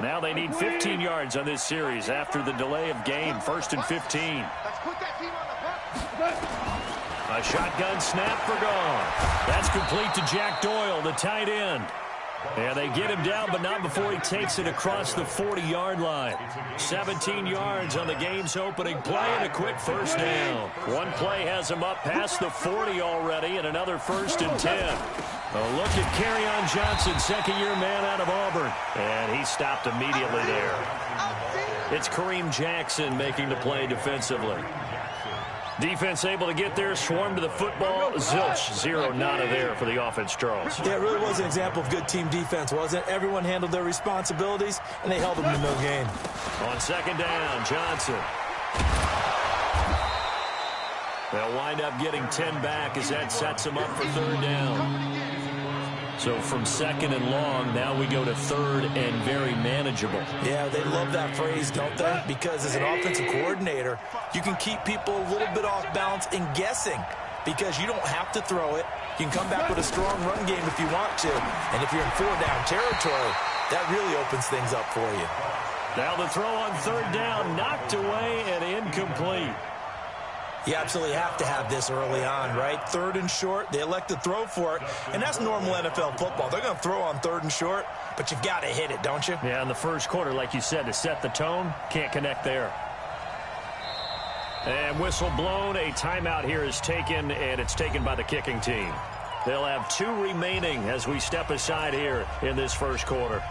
Now they need 15 yards on this series after the delay of game. 1st and 15. A shotgun snap for gone. That's complete to Jack Doyle, the tight end. And they get him down, but not before he takes it across the 40-yard line. 17 yards on the game's opening play and a quick first down. One play has him up past the 40 already, and another 1st and 10. A look at Kerryon Johnson, second-year man out of Auburn. And he stopped immediately there. It's Kareem Jackson making the play defensively. Defense able to get there, swarm to the football. Zilch, zero nada there for the offense, Charles. Yeah, it really was an example of good team defense, wasn't it? Everyone handled their responsibilities, and they held them to no gain. On second down, Johnson. They'll wind up getting 10 back as that sets them up for 3rd down. So from 2nd and long, now we go to 3rd and very manageable. Yeah, they love that phrase, don't they? Because as an offensive coordinator, you can keep people a little bit off balance and guessing because you don't have to throw it. You can come back with a strong run game if you want to. And if you're in 4-down territory, that really opens things up for you. Now the throw on 3rd down, knocked away and incomplete. You absolutely have to have this early on, right? 3rd and short, they elect to throw for it, and that's normal NFL football. They're going to throw on 3rd and short, but you've got to hit it, don't you? Yeah, in the first quarter, like you said, to set the tone, can't connect there. And whistle blown, a timeout here is taken, and it's taken by the kicking team. They'll have 2 remaining as we step aside here in this first quarter.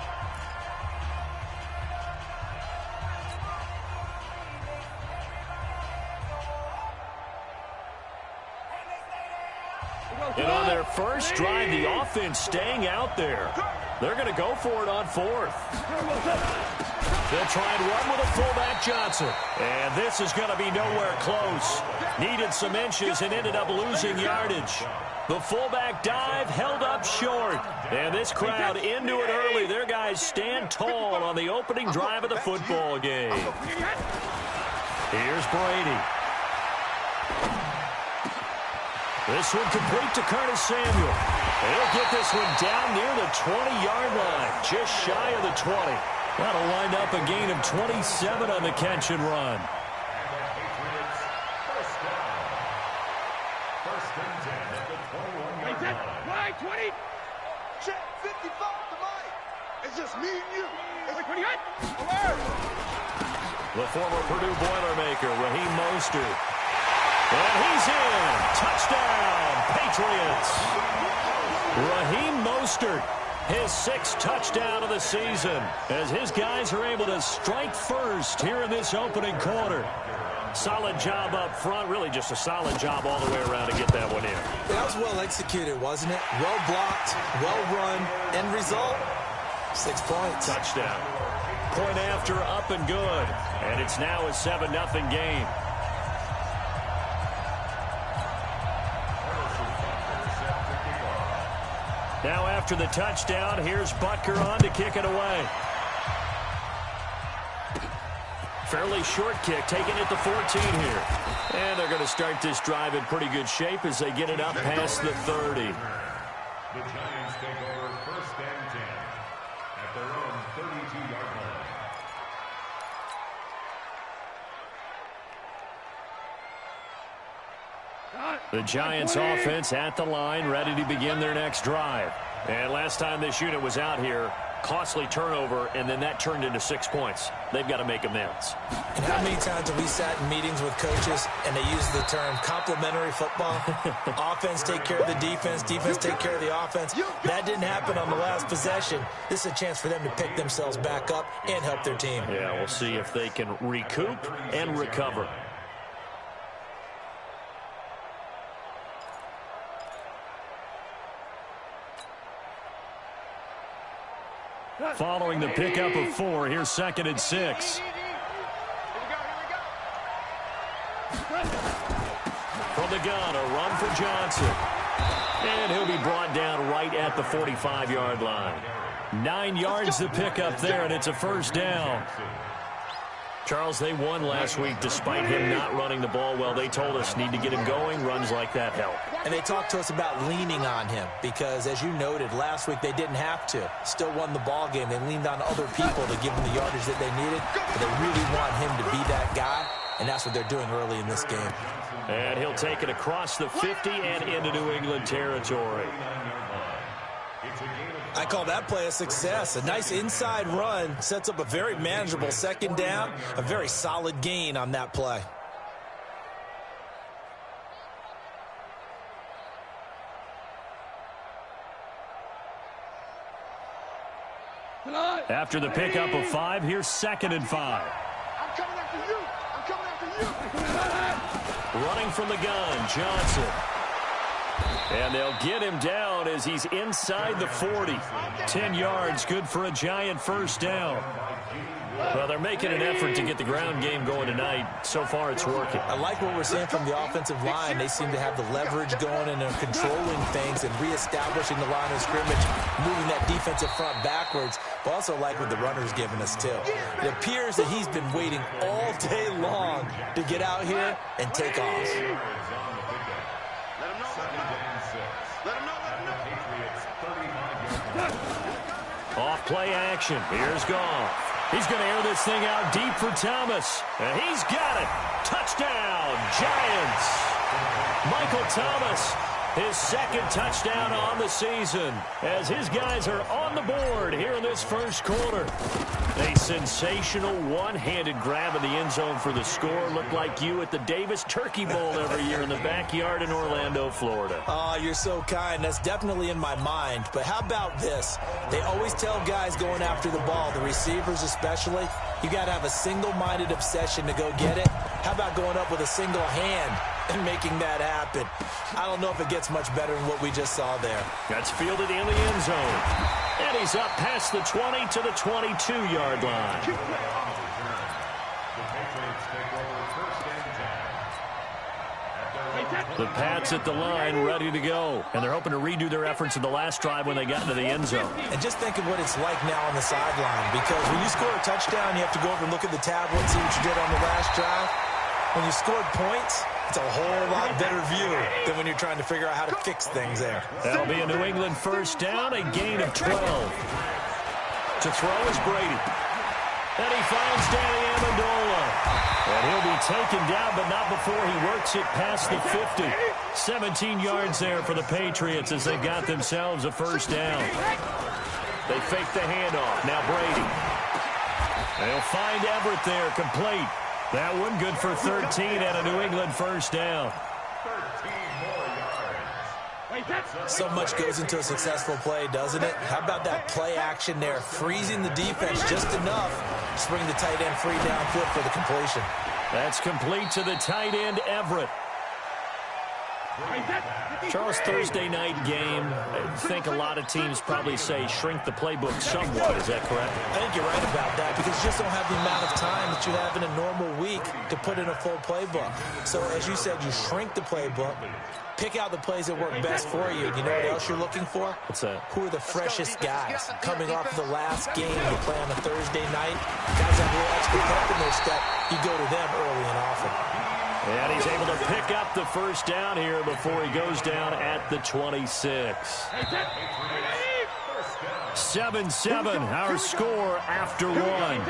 And on their first drive, the offense staying out there. They're going to go for it on 4th. They'll try and run with a fullback, Johnson. And this is going to be nowhere close. Needed some inches and ended up losing yardage. The fullback dive held up short. And this crowd into it early. Their guys stand tall on the opening drive of the football game. Here's Brady. This one complete to Curtis Samuel. He'll get this one down near the 20-yard line, just shy of the 20. That'll wind up a gain of 27 on the catch and run. First and 10 at the 21-yard line. 20. Check 55 to Mike. It's just me and you. The former Purdue Boilermaker, Raheem Mostert. And he's in. Touchdown, Patriots. Raheem Mostert, his 6th touchdown of the season, as his guys are able to strike first here in this opening quarter. Solid job up front, really just a solid job all the way around to get that one in. That was well executed, wasn't it? Well blocked, well run, end result, 6 points. Touchdown. Point after, up and good. And it's now a 7-0 game. Now after the touchdown, here's Butker on to kick it away. Fairly short kick, taking it to 14 here. And they're going to start this drive in pretty good shape as they get it up past the 30. The Giants take over 1st and 10 at their own 32-yard line. The Giants offense at the line, ready to begin their next drive. And last time this unit was out here, costly turnover, and then that turned into 6 points. They've got to make amends. And how many times have we sat in meetings with coaches and they use the term complementary football? Offense take care of the defense, defense take care of the offense. That didn't happen on the last possession. This is a chance for them to pick themselves back up and help their team. Yeah, we'll see if they can recoup and recover. Following the pickup of 4, here's 2nd and 6. From the gun, a run for Johnson. And he'll be brought down right at the 45-yard line. 9 yards to pick up there, and it's a 1st down. Charles, they won last week despite him not running the ball well. They told us need to get him going. Runs like that help. And they talked to us about leaning on him because, as you noted, last week they didn't have to. Still won the ball game. They leaned on other people to give them the yardage that they needed. But they really want him to be that guy, and that's what they're doing early in this game. And he'll take it across the 50 and into New England territory. I call that play a success. A nice inside run sets up a very manageable second down, a very solid gain on that play. After the pickup of 5, here's 2nd and 5. I'm coming after you. I'm coming after you. Running from the gun, Johnson. And they'll get him down as he's inside the 40. 10 yards, good for a giant first down. Well, they're making an effort to get the ground game going tonight. So far, it's working. I like what we're seeing from the offensive line. They seem to have the leverage going and they're controlling things and reestablishing the line of scrimmage, moving that defensive front backwards. But also like what the runner's giving us, too. It appears that he's been waiting all day long to get out here and take off. Off play action. Here's Goff. He's going to air this thing out deep for Thomas. And he's got it. Touchdown, Giants. Michael Thomas, his 2nd touchdown on the season, as his guys are on the board here in this first quarter. A sensational one-handed grab in the end zone for the score. Looked like you at the Davis Turkey Bowl every year in the backyard in Orlando, Florida. Oh, you're so kind. That's definitely in my mind. But how about this? They always tell guys going after the ball, the receivers especially, you got to have a single-minded obsession to go get it. How about going up with a single hand and making that happen? I don't know if it gets much better than what we just saw there. That's fielded in the end zone. And he's up past the 20 to the 22-yard line. The Pats at the line, ready to go. And they're hoping to redo their efforts in the last drive when they got into the end zone. And just think of what it's like now on the sideline. Because when you score a touchdown, you have to go over and look at the tablet and see what you did on the last drive. When you scored points, it's a whole lot better view than when you're trying to figure out how to fix things there. That'll be a New England first down, a gain of 12. To throw is Brady. And he finds Danny Amendola. And he'll be taken down, but not before he works it past the 50. 17 yards there for the Patriots as they got themselves a first down. They fake the handoff. Now Brady. They'll find Everett there, complete. That one good for 13 and a New England first down. So much goes into a successful play, doesn't it? How about that play action there, freezing the defense just enough to bring the tight end free downfield for the completion. That's complete to the tight end, Everett. Charles, Thursday night game, I think a lot of teams probably say shrink the playbook somewhat. Is that correct? I think you're right about that because you just don't have the amount of time that you have in a normal week to put in a full playbook. So as you said, you shrink the playbook, pick out the plays that work best for you. You know what else you're looking for? What's that? Who are the freshest guys coming off the last game you play on a Thursday night? Guys have a little extra pep in their step. You go to them early and often. And he's able to pick up the first down here before he goes down at the 26. 7-7, our score after one.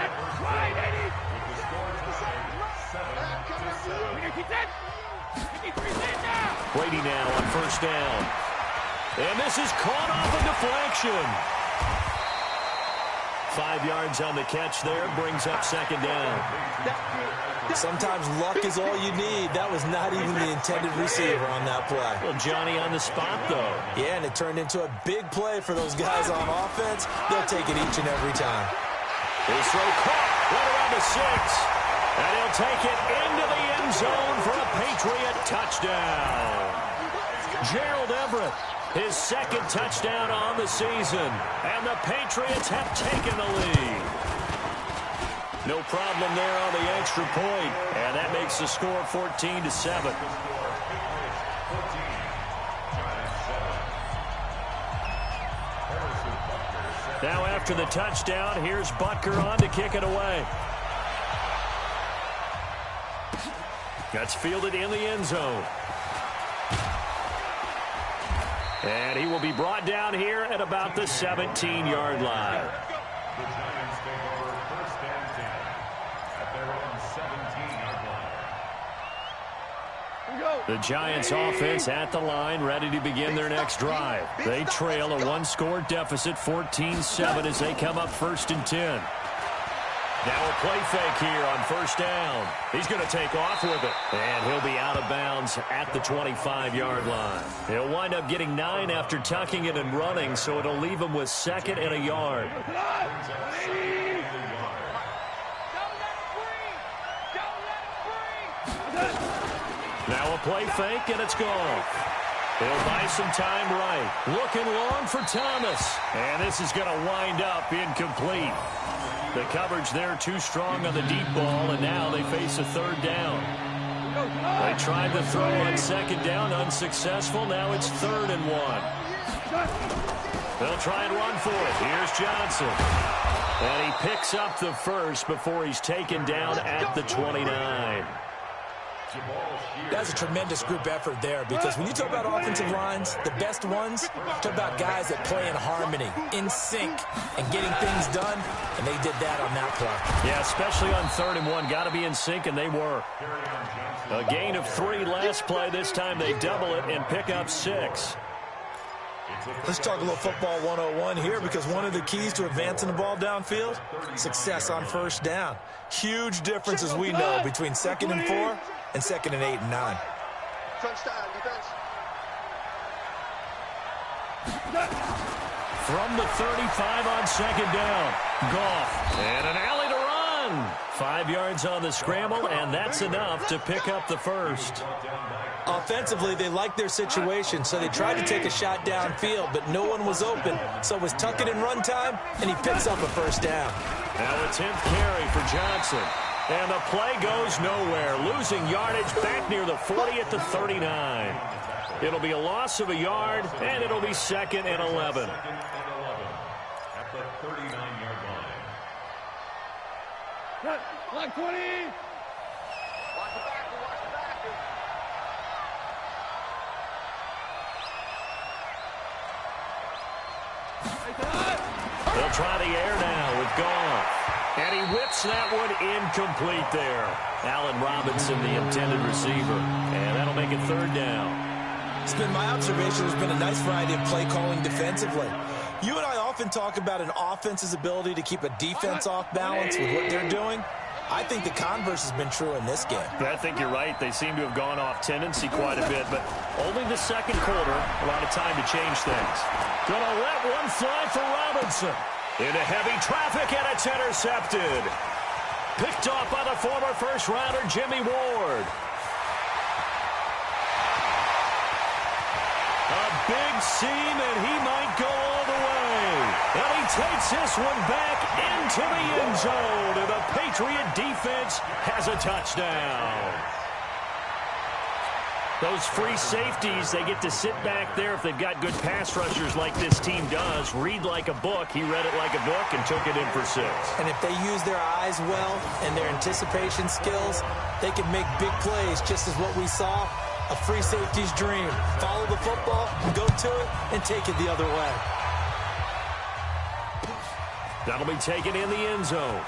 Brady now on first down. And this is caught off a deflection. 5 yards on the catch there, brings up second down. Sometimes luck is all you need. That was not even the intended receiver on that play. Well, Johnny on the spot, though. Yeah, and it turned into a big play for those guys on offense. They'll take it each and every time. His throw caught right around the 6. And he'll take it into the end zone for a Patriot touchdown. Gerald Everett, his 2nd touchdown on the season. And the Patriots have taken the lead. No problem there on the extra point. And that makes the score 14-7. Now after the touchdown, here's Butker on to kick it away. That's fielded in the end zone. And he will be brought down here at about the 17-yard line. The Giants take over first and 10 at their own 17-yard line. The Giants offense at the line, ready to begin their next drive. They trail a one-score deficit, 14-7, as they come up first and 10. Now a play fake here on first down. He's going to take off with it. And he'll be out of bounds at the 25-yard line. He'll wind up getting 9 after tucking it and running, so it'll leave him with 2nd and a yard. Now a play fake, and it's gone. He'll buy some time right. Looking long for Thomas. And this is going to wind up incomplete. The coverage there too strong on the deep ball, and now they face a third down. They tried to throw on second down, unsuccessful. Now it's 3rd and 1. They'll try and run for it. Here's Johnson. And he picks up the first before he's taken down at the 29. That's a tremendous group effort there, because when you talk about offensive lines, the best ones, talk about guys that play in harmony, in sync, and getting things done, and they did that on that play. Yeah, especially on 3rd and 1. Got to be in sync, and they were. A gain of 3 last play. This time they double it and pick up 6. Let's talk a little football 101 here, because one of the keys to advancing the ball downfield, success on first down. Huge difference, as we know, between 2nd and 4 and 2nd and 8 and 9. From the 35 on second down, Goff, and an alley to run. 5 yards on the scramble, and that's enough to pick up the first. Offensively, they liked their situation, so they tried to take a shot downfield, but no one was open. So it was tuck it in run time, and he picks up a first down. Now a 10th carry for Johnson. And the play goes nowhere, losing yardage back near the 40 at the 39. It'll be a loss of a yard, and it'll be 2nd and 11. At the 39-yard line. Line 20. They'll try the air now with Goff. And he whips that one incomplete there. Allen Robinson, the intended receiver. And that'll make it 3rd down. It's been my observation there's been a nice variety of play calling defensively. You and I often talk about an offense's ability to keep a defense off balance with what they're doing. I think the converse has been true in this game. I think you're right. They seem to have gone off tendency quite a bit, but only the 2nd quarter, a lot of time to change things. Gonna let one fly for Robinson. Into heavy traffic, and it's intercepted. Picked off by the former first-rounder, Jimmy Ward. A big seam, and he might go all the way. And he takes this one back into the end zone, and the Patriot defense has a touchdown. Those free safeties, they get to sit back there if they've got good pass rushers like this team does. Read like a book. He read it like a book and took it in for 6. And if they use their eyes well and their anticipation skills, they can make big plays, just as what we saw, a free safety's dream. Follow the football, go to it, and take it the other way. That'll be taken in the end zone.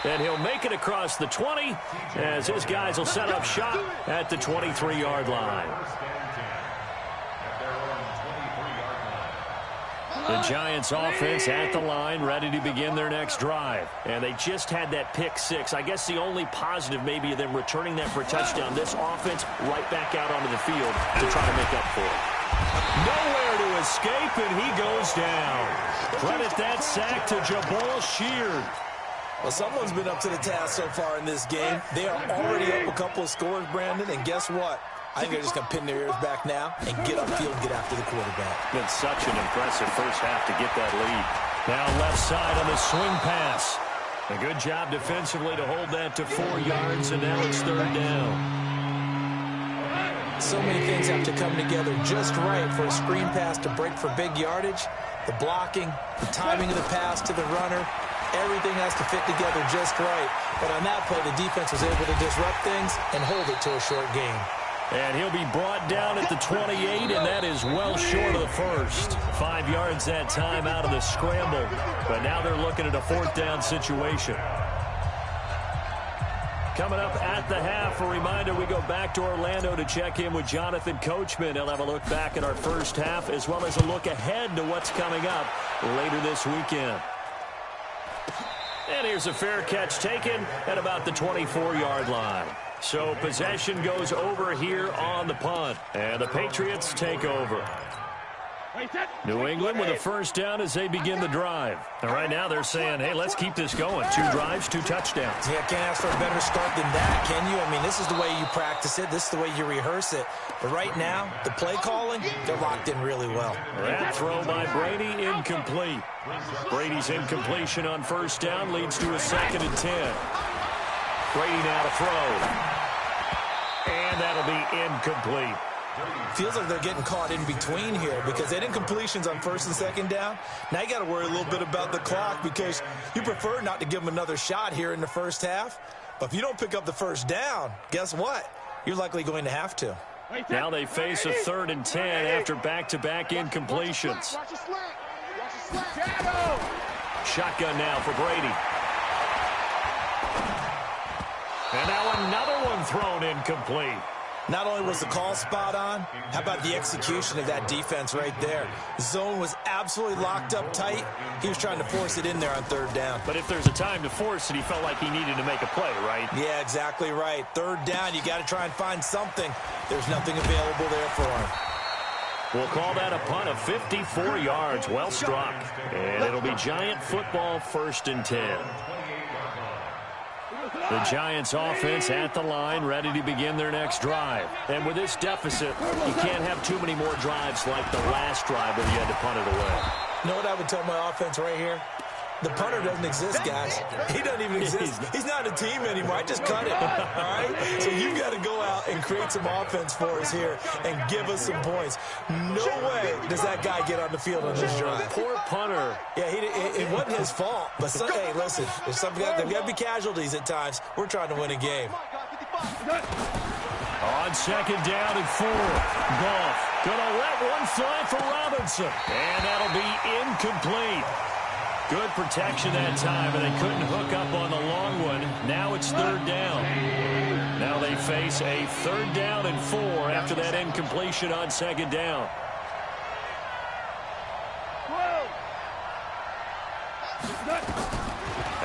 And he'll make it across the 20 as his guys will set up shop at the 23-yard line. The Giants offense at the line, ready to begin their next drive. And they just had that pick 6. I guess the only positive maybe of them returning that for a touchdown. This offense right back out onto the field to try to make up for it. Nowhere to escape, and he goes down. Credit that sack to Jabal Sheard. Well, someone's been up to the task so far in this game. They are already up a couple of scores, Brandon, and guess what? I think they're just going to pin their ears back now and get upfield and get after the quarterback. Been such an impressive first half to get that lead. Now left side on the swing pass. A good job defensively to hold that to 4 yards, and now it's 3rd down. So many things have to come together just right for a screen pass to break for big yardage. The blocking, the timing of the pass to the runner, Everything has to fit together just right. But on that play, the defense was able to disrupt things and hold it to a short game. And he'll be brought down at the 28, and that is well short of the first. 5 yards that time out of the scramble. But now they're looking at a 4th down situation. Coming up at the half, a reminder, we go back to Orlando to check in with Jonathan Coachman. He'll have a look back at our first half as well as a look ahead to what's coming up later this weekend. And here's a fair catch taken at about the 24-yard line. So possession goes over here on the punt, and the Patriots take over. New England with a 1st down as they begin the drive. And right now they're saying, hey, let's keep this going. 2 drives, 2 touchdowns. Yeah, can't ask for a better start than that, can you? I mean, this is the way you practice it. This is the way you rehearse it. But right now, the play calling, they're locked in really well. That throw by Brady, incomplete. Brady's incompletion on 1st down leads to a 2nd and 10. Brady now to throw. And that'll be incomplete. Feels like they're getting caught in between here because they didn't completions on 1st and 2nd down. Now you got to worry a little bit about the clock because you prefer not to give them another shot here in the first half. But if you don't pick up the 1st down, guess what? You're likely going to have to. Now they face a 3rd and 10 after back-to-back incompletions. Shotgun now for Brady. And now another one thrown incomplete. Not only was the call spot on, how about the execution of that defense right there? Zone was absolutely locked up tight. He was trying to force it in there on 3rd down. But if there's a time to force it, he felt like he needed to make a play, right? Yeah, exactly right. 3rd down, you got to try and find something. There's nothing available there for him. We'll call that a punt of 54 yards. Well struck. And it'll be Giant football, 1st and 10. The Giants offense at the line, ready to begin their next drive. And with this deficit, you can't have too many more drives like the last drive where you had to punt it away. You know what I would tell my offense right here? The punter doesn't exist, guys. He doesn't even exist. He's not a team anymore. I just cut it, all right? So you've got to go out and create some offense for us here and give us some points. No way does that guy get on the field on this drive. Poor punter. Yeah, it wasn't his fault. But, hey, listen, there's got to be casualties at times. We're trying to win a game. On 2nd down and 4. Goff gonna let one fly for Robinson. And that'll be incomplete. Good protection that time, and they couldn't hook up on the long one. Now it's 3rd down. Now they face a 3rd down and 4 after that incompletion on 2nd down.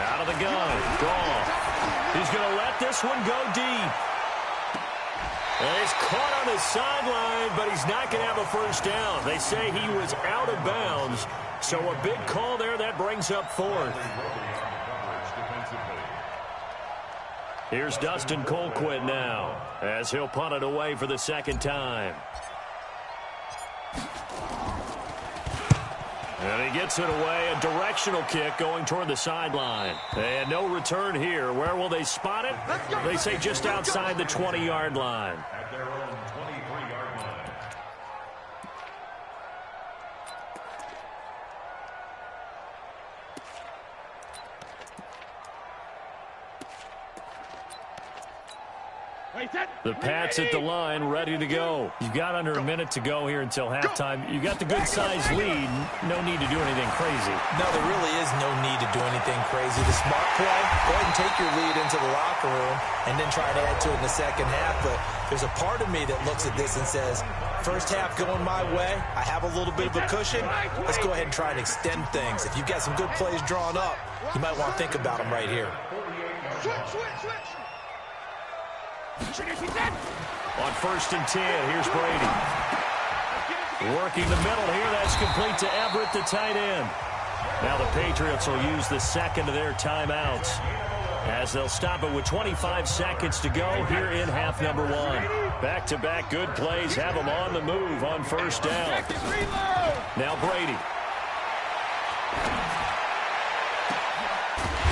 Out of the gun. Goff. He's going to let this one go deep. And he's caught on his sideline, but he's not going to have a 1st down. They say he was out of bounds. So a big call there. That brings up 4th. Here's Dustin Colquitt now as he'll punt it away for the 2nd time. And he gets it away. A directional kick going toward the sideline. And no return here. Where will they spot it? They say just outside the 20-yard line. At their own 23-yard line. The Pats at the line, ready to go. You've got under a minute to go here until halftime. You got the good-sized lead. No need to do anything crazy. No, there really is no need to do anything crazy. The smart play, go ahead and take your lead into the locker room and then try to add to it in the 2nd half. But there's a part of me that looks at this and says, 1st half going my way, I have a little bit of a cushion. Let's go ahead and try and extend things. If you've got some good plays drawn up, you might want to think about them right here. Switch. On 1st and 10, here's Brady. Working the middle here, that's complete to Everett, the tight end. Now the Patriots will use the 2nd of their timeouts as they'll stop it with 25 seconds to go here in half number 1. Back-to-back good plays have them on the move on 1st down. Now Brady.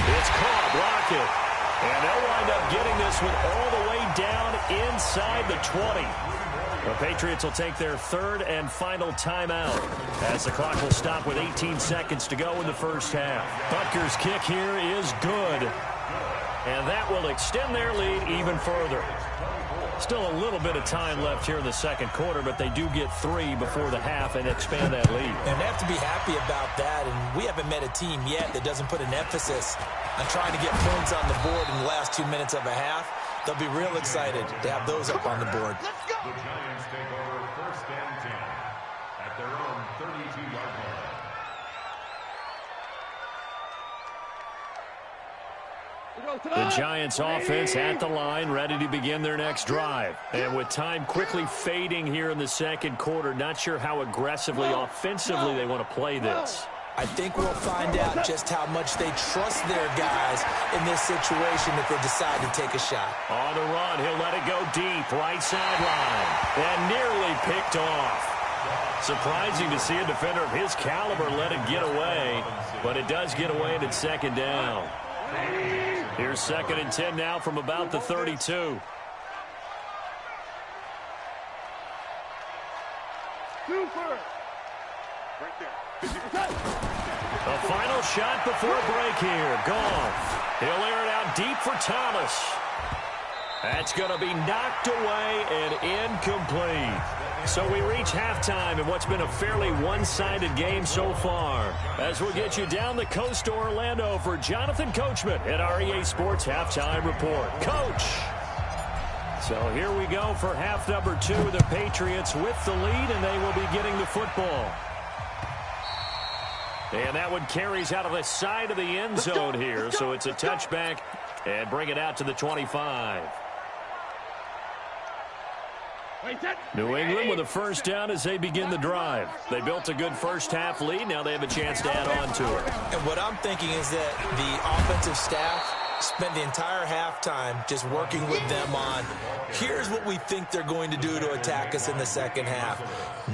It's caught, block it. And they'll wind up getting this one all the way down inside the 20. The Patriots will take their third and final timeout as the clock will stop with 18 seconds to go in the first half. Butker's kick here is good, and that will extend their lead even further. Still a little bit of time left here in the second quarter, but they do get 3 before the half and expand that lead. And they have to be happy about that, and we haven't met a team yet that doesn't put an emphasis on trying to get points on the board in the last 2 minutes of a half. They'll be real excited to have those up on the board. The Giants take over first and 10 at their own 32-yard line. The Giants offense at the line, ready to begin their next drive. And with time quickly fading here in the second quarter, not sure how aggressively, offensively they want to play this. I think we'll find out just how much they trust their guys in this situation if they decide to take a shot. On the run, he'll let it go deep, right sideline, and nearly picked off. Surprising to see a defender of his caliber let it get away, but it does get away and it's second down. Here's second and 10 now from about the 32. A final shot before a break here. Gone. He'll air it out deep for Thomas. That's going to be knocked away and incomplete. So we reach halftime in what's been a fairly one-sided game so far. As we'll get you down the coast to Orlando for Jonathan Coachman at our EA Sports Halftime Report. Coach! So here we go for half number 2. The Patriots with the lead, and they will be getting the football. And that one carries out of the side of the end zone here. So it's a touchback and bring it out to the 25. New England with a first down as they begin the drive. They built a good first half lead. Now they have a chance to add on to it. And what I'm thinking is that the offensive staff spent the entire halftime just working with them on, here's what we think they're going to do to attack us in the second half.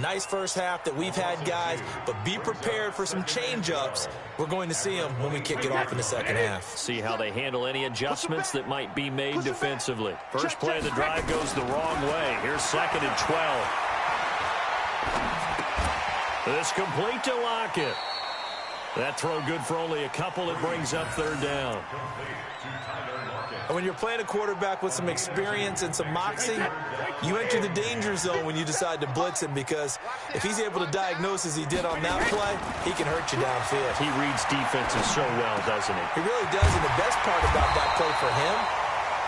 Nice first half that we've had, guys, but be prepared for some change-ups. We're going to see them when we kick it off in the second half. See how they handle any adjustments that might be made defensively. First play of the drive goes the wrong way. Here's second and 12. This complete to Lockett. That throw good for only a couple. It brings up third down. And when you're playing a quarterback with some experience and some moxie, you enter the danger zone when you decide to blitz him, because if he's able to diagnose as he did on that play, he can hurt you downfield. He reads defenses so well, doesn't he? He really does, and the best part about that play for him,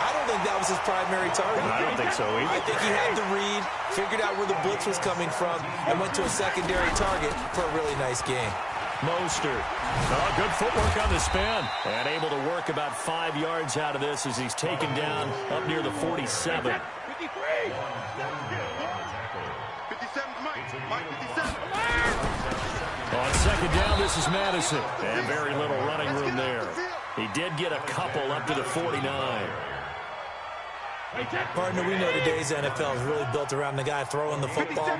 I don't think that was his primary target. I don't think so either. I think he had the read, figured out where the blitz was coming from, and went to a secondary target for a really nice game. Mostert. Oh, good footwork on the spin. And able to work about 5 yards out of this as he's taken down up near the 47. 57, Mike 57. On second down, this is Madison. And very little running room there. He did get a couple up to the 49. Partner, we know today's NFL is really built around the guy throwing the football.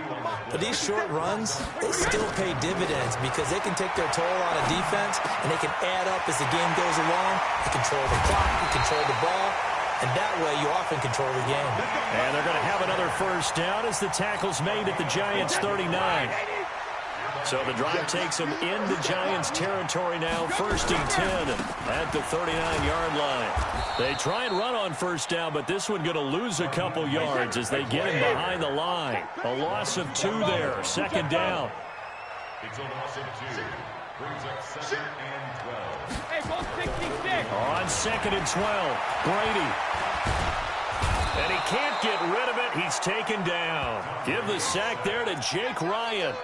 But these short runs, they still pay dividends because they can take their toll on a defense, and they can add up as the game goes along. They control the clock, they control the ball, and that way you often control the game. And they're going to have another first down as the tackle's made at the Giants' 39. So the drive takes them into Giants territory now, first and 10 at the 39-yard line. They try and run on first down, but this one going to lose a couple yards as they get him behind the line. A loss of 2 there, second down. It's a loss of 2. Brings up second and 12. Hey, go 66. On second and 12, Brady. And he can't get rid of it. He's taken down. Give the sack there to Jake Ryan.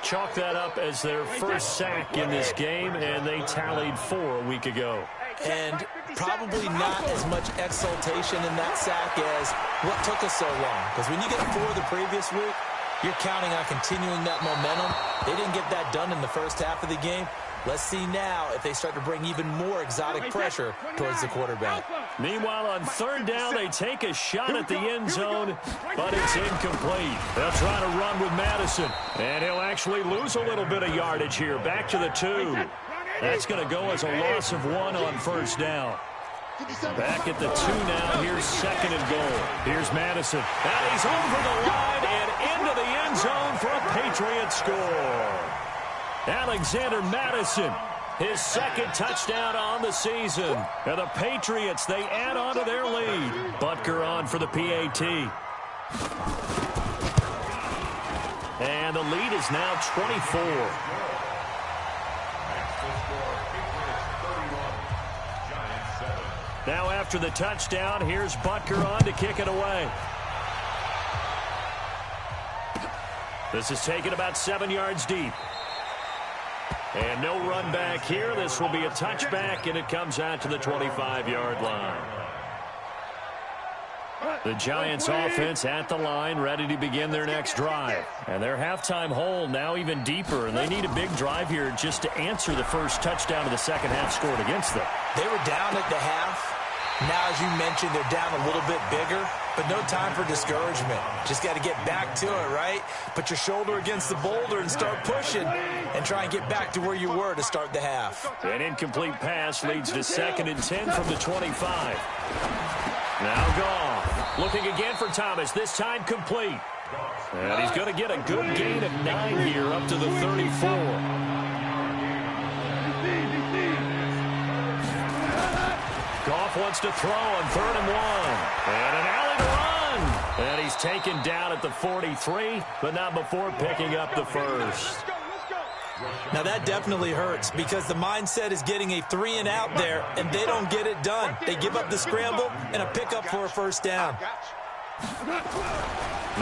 Chalk that up as their first sack in this game, and they tallied 4 a week ago. And probably not as much exultation in that sack as what took us so long. Because when you get 4 the previous week, you're counting on continuing that momentum. They didn't get that done in the first half of the game. Let's see now if they start to bring even more exotic pressure towards the quarterback. Meanwhile, on third down, they take a shot at the end zone, but it's incomplete. They'll try to run with Madison, and he'll actually lose a little bit of yardage here, back to the 2. That's going to go as a loss of 1 on first down. Back at the 2 now. Here's second and goal. Here's Madison. And he's over the line, and end zone for a Patriots score. Alexander Madison, his second touchdown on the season. And the Patriots, they add on to their lead. Butker on for the PAT. And the lead is now 24. Now after the touchdown, here's Butker on to kick it away. This is taken about 7 yards deep. And no run back here. This will be a touchback, and it comes out to the 25-yard line. The Giants offense at the line, ready to begin their next drive. And their halftime hole now even deeper, and they need a big drive here just to answer the first touchdown of the second half scored against them. They were down at the half. Now, as you mentioned, they're down a little bit bigger, but no time for discouragement. Just got to get back to it, right? Put your shoulder against the boulder and start pushing and try and get back to where you were to start the half. An incomplete pass leads to 2nd and 10 from the 25. Now gone. Looking again for Thomas, this time complete. And he's going to get a good gain of 9 here up to the 34. Goff wants to throw on 3rd and 1. And an alley to run. And he's taken down at the 43, but not before picking up the first. Now that definitely hurts because the mindset is getting a 3 and out there, and they don't get it done. They give up the scramble and a pickup for a first down.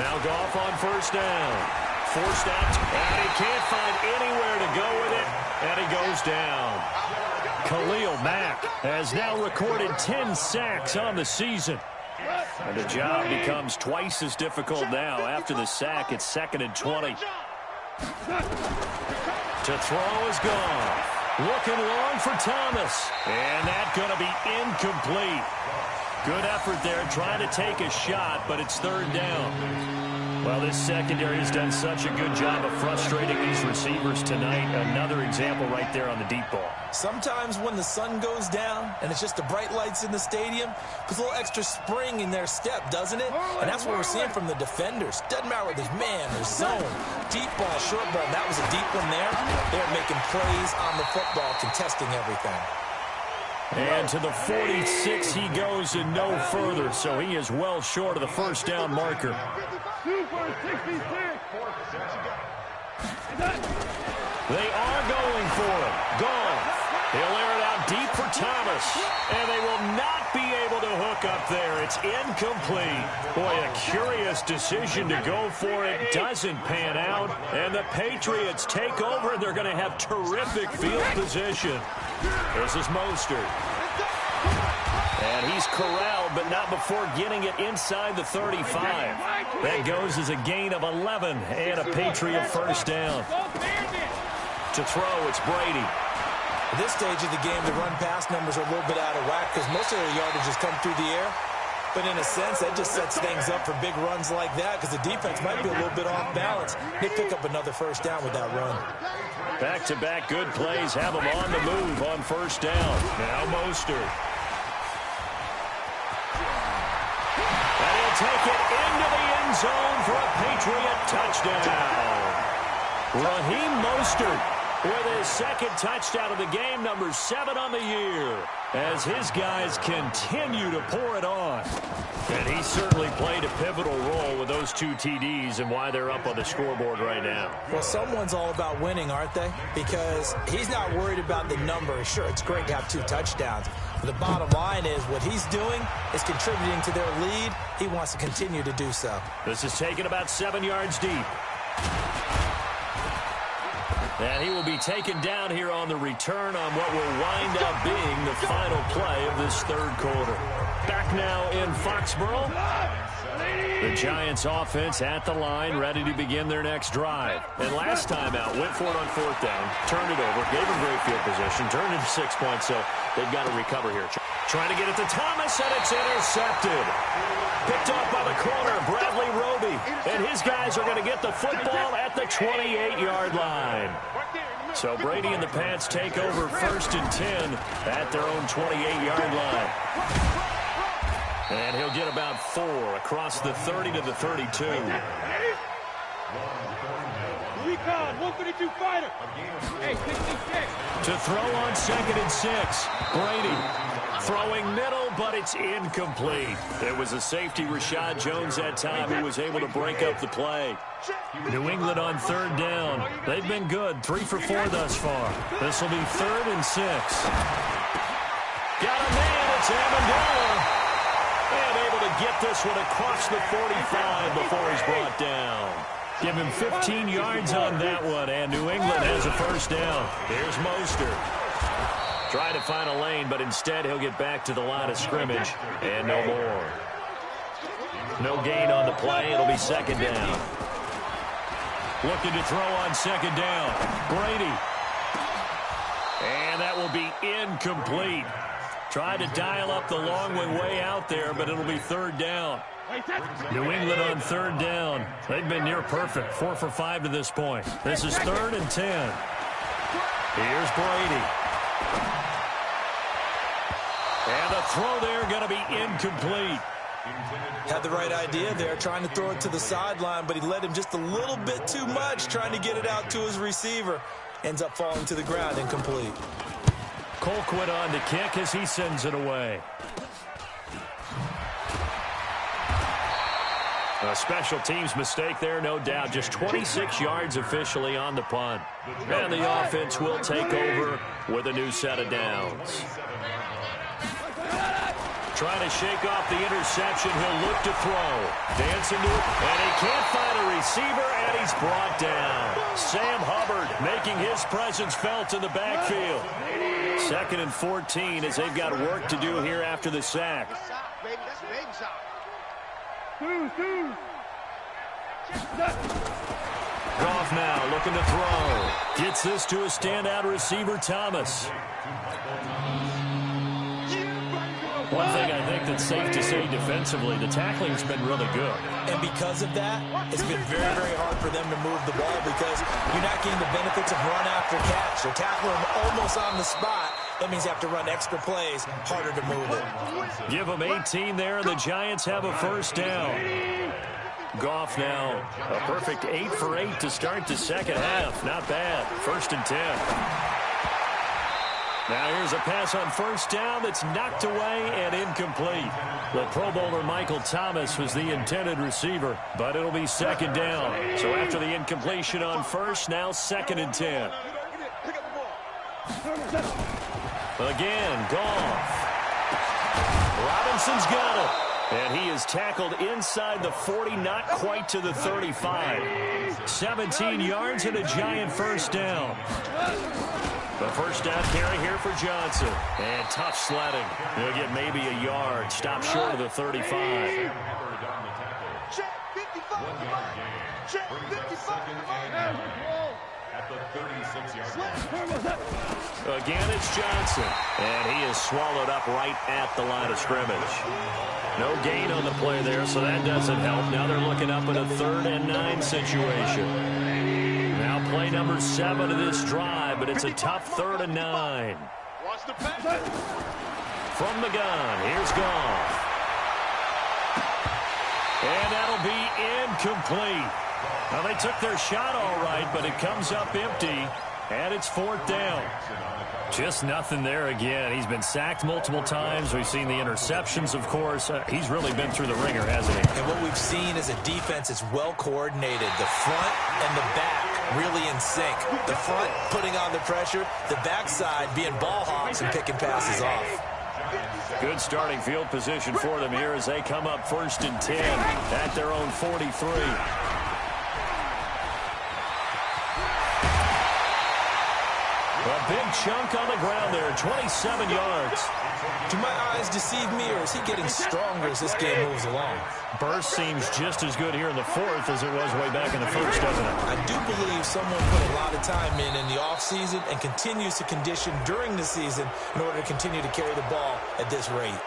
Now Goff on first down. Forced out, and he can't find anywhere to go with it, and he goes down. Khalil Mack has now recorded 10 sacks on the season. And the job becomes twice as difficult now. After the sack, it's 2nd and 20. To throw is gone. Looking long for Thomas. And that's going to be incomplete. Good effort there trying to take a shot, but it's 3rd down. Well, this secondary has done such a good job of frustrating these receivers tonight. Another example right there on the deep ball. Sometimes when the sun goes down and it's just the bright lights in the stadium, puts a little extra spring in their step, doesn't it? And that's what we're seeing from the defenders. Doesn't matter whether there's man or zone, deep ball, short ball. That was a deep one there. They're making plays on the football, contesting everything. And to the 46 he goes and no further, so he is well short of the first down marker. They are going for it. Goff. He'll air it out deep for Thomas. And they will not be able to hook up there. It's incomplete. Boy, a curious decision to go for it. Doesn't pan out. And the Patriots take over, and they're going to have terrific field position. This is Mostert. And he's corralled, but not before getting it inside the 35. That goes as a gain of 11 and a Patriot first down. To throw, it's Brady. At this stage of the game, the run-pass numbers are a little bit out of whack because most of the yardage has come through the air. But in a sense, that just sets things up for big runs like that because the defense might be a little bit off balance. They pick up another first down with that run. Back-to-back good plays have them on the move on first down. Now Mostert. And he'll take it into the end zone for a Patriot touchdown. Raheem Mostert with his second touchdown of the game, number 7 on the year, as his guys continue to pour it on. And he certainly played a pivotal role with those 2 TDs and why they're up on the scoreboard right now. Well, someone's all about winning, aren't they? Because he's not worried about the number. Sure, it's great to have 2 touchdowns. But the bottom line is what he's doing is contributing to their lead. He wants to continue to do so. This is taken about 7 yards deep. And he will be taken down here on the return on what will wind up being the final play of this 3rd quarter. Back now in Foxborough. The Giants offense at the line, ready to begin their next drive. And last time out, went for it on 4th down, turned it over, gave him great field position, turned it to 6 points, so they've got to recover here. Trying to get it to Thomas, and it's intercepted. Picked off by the corner, Bradley Roby. And his guys are going to get the football at the 28-yard line. So Brady and the Pats take over 1st and 10 at their own 28-yard line. And he'll get about 4 across the 30 to the 32. Recon, 132 fighter. Hey, 66. To throw on 2nd and 6. Brady throwing middle, but it's incomplete. There was a safety, Rashad Jones, that time, who was able to break up the play. New England on 3rd down. They've been good, 3 for 4 thus far. This will be 3rd and 6. Got a man, it's Amendola. And able to get this one across the 45 before he's brought down. Give him 15 yards on that one, and New England has a 1st down. Here's Mostert. Trying to find a lane, but instead he'll get back to the line of scrimmage, and no more. No gain on the play. It'll be 2nd down. Looking to throw on 2nd down. Brady. And that will be incomplete. Tried to dial up the long one way out there, but it'll be 3rd down. New England on 3rd down. They've been near perfect, 4 for 5 to this point. This is 3rd and 10. Here's Brady. And the throw there going to be incomplete. Had the right idea there, trying to throw it to the sideline, but he led him just a little bit too much, trying to get it out to his receiver. Ends up falling to the ground, incomplete. Colquitt on the kick as he sends it away. A special teams mistake there, no doubt. Just 26 yards officially on the punt. And the offense will take over with a new set of downs. Trying to shake off the interception. He'll look to throw. Dancing to it, and he can't find a receiver, and he's brought down. Sam Hubbard making his presence felt in the backfield. 2nd and 14 as they've got work to do here after the sack. Goff now looking to throw. Gets this to a standout receiver, Thomas. One thing I think that's safe to say defensively, the tackling's been really good. And because of that, it's been very, very hard for them to move the ball because you're not getting the benefits of run after catch. They're tackling them almost on the spot. That means you have to run extra plays, harder to move it. Give them 18 there, and the Giants have a 1st down. Goff now, a perfect 8 for 8 to start the 2nd half. Not bad. 1st and 10. Now here's a pass on 1st down that's knocked away and incomplete. The Pro Bowler Michael Thomas was the intended receiver, but it'll be 2nd down. So after the incompletion on 1st, now 2nd and 10. Again, Goff. Robinson's got it. And he is tackled inside the 40, not quite to the 35. 17 yards and a Giant 1st down. The 1st down carry here for Johnson. And tough sledding. He'll get maybe a yard. Stop short of the 35. Check 55. Check 55. At the 36-yard line. Again, it's Johnson. And he is swallowed up right at the line of scrimmage. No gain on the play there, so that doesn't help. Now they're looking up at a 3rd and 9 situation. Now play number 7 of this drive, but it's a tough 3rd and 9. From the gun, here's Goff. And that'll be incomplete. Well, they took their shot all right, but it comes up empty, and it's 4th down. Just nothing there again. He's been sacked multiple times. We've seen the interceptions, of course. He's really been through the ringer, hasn't he? And what we've seen is a defense that's well coordinated. The front and the back really in sync. The front putting on the pressure, the backside being ball hawks and picking passes off. Good starting field position for them here as they come up 1st and 10 at their own 43. A big chunk on the ground there, 27 yards. Do my eyes deceive me, or is he getting stronger as this game moves along? Burst seems just as good here in the 4th as it was way back in the 1st, doesn't it? I do believe someone put a lot of time in the offseason and continues to condition during the season in order to continue to carry the ball at this rate.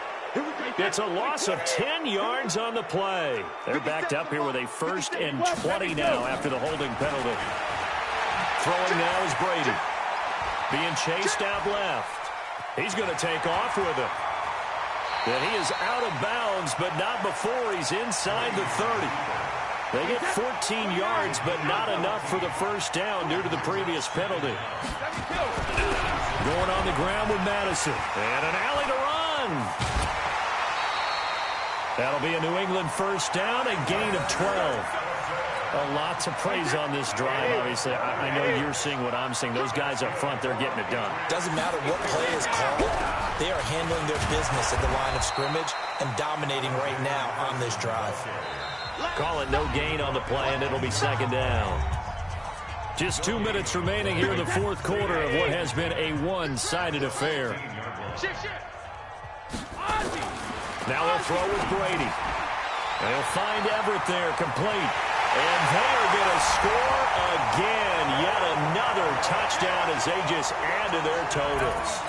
It's a loss of 10 yards on the play. They're backed up here with a 1st and 20 now after the holding penalty. Throwing now is Brady. Being chased out left. He's going to take off with it. And he is out of bounds, but not before he's inside the 30. They get 14 yards, but not enough for the first down due to the previous penalty. Going on the ground with Madison. And an alley to run. That'll be a New England first down, a gain of 12. A lot to praise on this drive, obviously. I know you're seeing what I'm seeing. Those guys up front, they're getting it done. Doesn't matter what play is called. They are handling their business at the line of scrimmage and dominating right now on this drive. Call it no gain on the play, and it'll be second down. Just 2 minutes remaining here in the fourth quarter of what has been a one-sided affair. Now they'll throw with Brady. They'll find Everett there, complete. And they are going to score again. Yet another touchdown as they just add to their totals.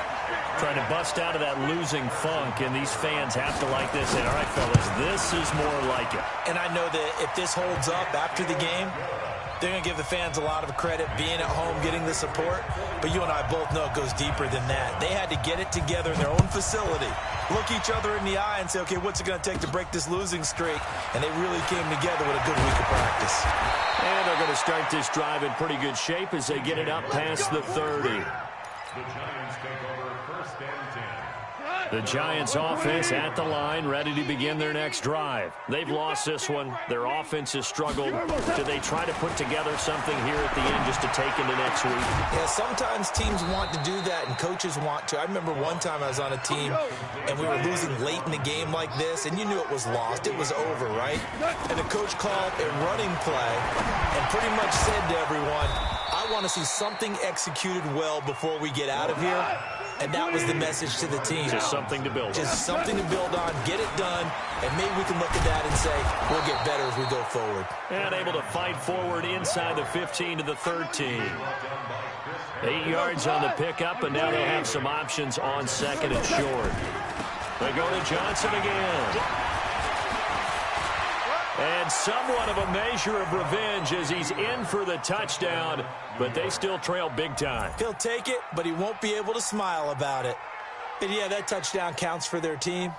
Trying to bust out of that losing funk, and these fans have to like this. And all right, fellas, this is more like it. And I know that if this holds up after the game, they're going to give the fans a lot of credit being at home, getting the support. But you and I both know it goes deeper than that. They had to get it together in their own facility, look each other in the eye and say, okay, what's it going to take to break this losing streak? And they really came together with a good week of practice. And they're going to start this drive in pretty good shape as they get it up past the 30. The Giants take over first and 10. The Giants offense at the line, ready to begin their next drive. They've lost this one. Their offense has struggled. Do they try to put together something here at the end just to take into next week? Yeah, sometimes teams want to do that and coaches want to. I remember one time I was on a team and we were losing late in the game like this, and you knew it was lost. It was over, right? And the coach called a running play and pretty much said to everyone, I want to see something executed well before we get out of here. And that was the message to the team. Just something to build on. Just something to build on, get it done, and maybe we can look at that and say, we'll get better as we go forward. And able to fight forward inside the 15 to the 13. 8 yards on the pickup, and now they'll have some options on second and short. They go to Johnson again. And somewhat of a measure of revenge as he's in for the touchdown, but they still trail big time. He'll take it, but he won't be able to smile about it. And yeah, that touchdown counts for their team,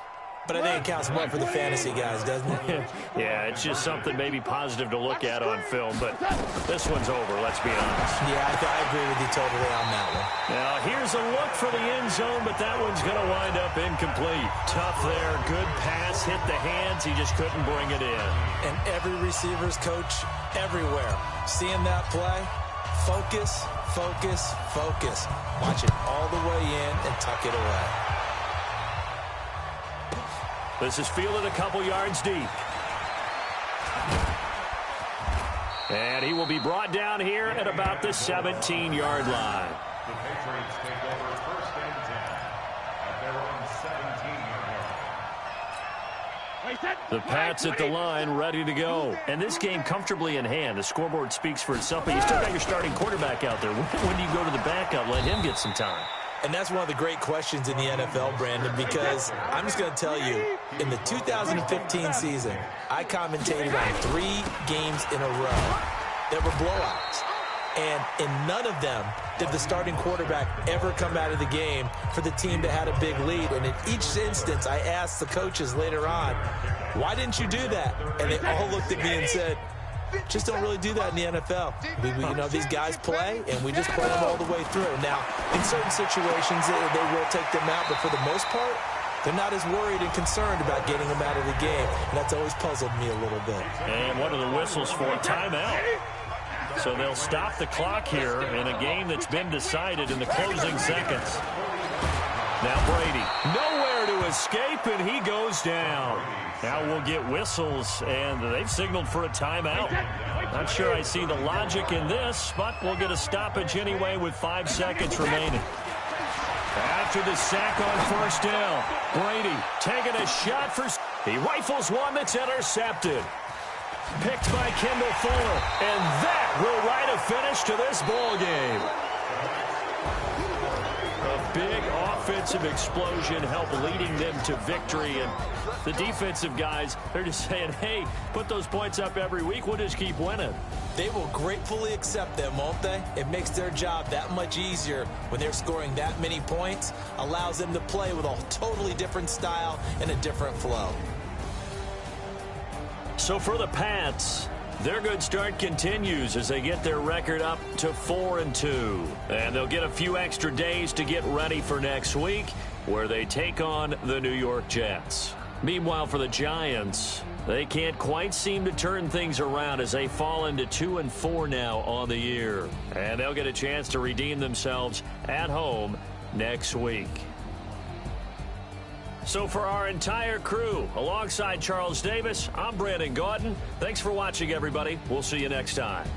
but I think it counts more for the fantasy guys, doesn't it? Yeah, it's just something maybe positive to look at on film, but this one's over, let's be honest. Yeah, I agree with you totally on that one. Now, here's a look for the end zone, but that one's going to wind up incomplete. Tough there, good pass, hit the hands, he just couldn't bring it in. And every receiver's coach everywhere, seeing that play, focus, focus, focus. Watch it all the way in and tuck it away. This is fielded a couple yards deep. And he will be brought down here at about the 17-yard line. The Patriots take over first and 10 at their own 17-yard line. The Pats at the line, ready to go. And this game comfortably in hand. The scoreboard speaks for itself, but you still got your starting quarterback out there. When do you go to the backup, let him get some time? And that's one of the great questions in the NFL, Brandon, because I'm just going to tell you, in the 2015 season, I commentated on 3 games in a row that were blowouts. And in none of them did the starting quarterback ever come out of the game for the team that had a big lead. And in each instance, I asked the coaches later on, why didn't you do that? And they all looked at me and said, just don't really do that in the NFL. You know, these guys play, and we just play them all the way through. Now, in certain situations, they will take them out, but for the most part, they're not as worried and concerned about getting them out of the game. And that's always puzzled me a little bit. And what are the whistles for? Timeout. So they'll stop the clock here in a game that's been decided in the closing seconds. Now Brady, nowhere to escape, and he goes down. Now we'll get whistles, and they've signaled for a timeout. Not sure I see the logic in this, but we'll get a stoppage anyway with 5 seconds remaining. After the sack on first down, Brady taking a shot for... He rifles one that's intercepted. Picked by Kendall Fuller, and that will write a finish to this ball game. A big offensive explosion helped leading them to victory, and the defensive guys, they're just saying, hey, put those points up every week, we'll just keep winning. They will gratefully accept them, won't they? It makes their job that much easier when they're scoring that many points, allows them to play with a totally different style and a different flow. So for the Pats, Their good start continues as they get their record up to 4-2. And they'll get a few extra days to get ready for next week, where they take on the New York Jets. Meanwhile, for the Giants, they can't quite seem to turn things around as they fall into 2-4 now on the year. And they'll get a chance to redeem themselves at home next week. So for our entire crew, alongside Charles Davis, I'm Brandon Gaudin. Thanks for watching, everybody. We'll see you next time.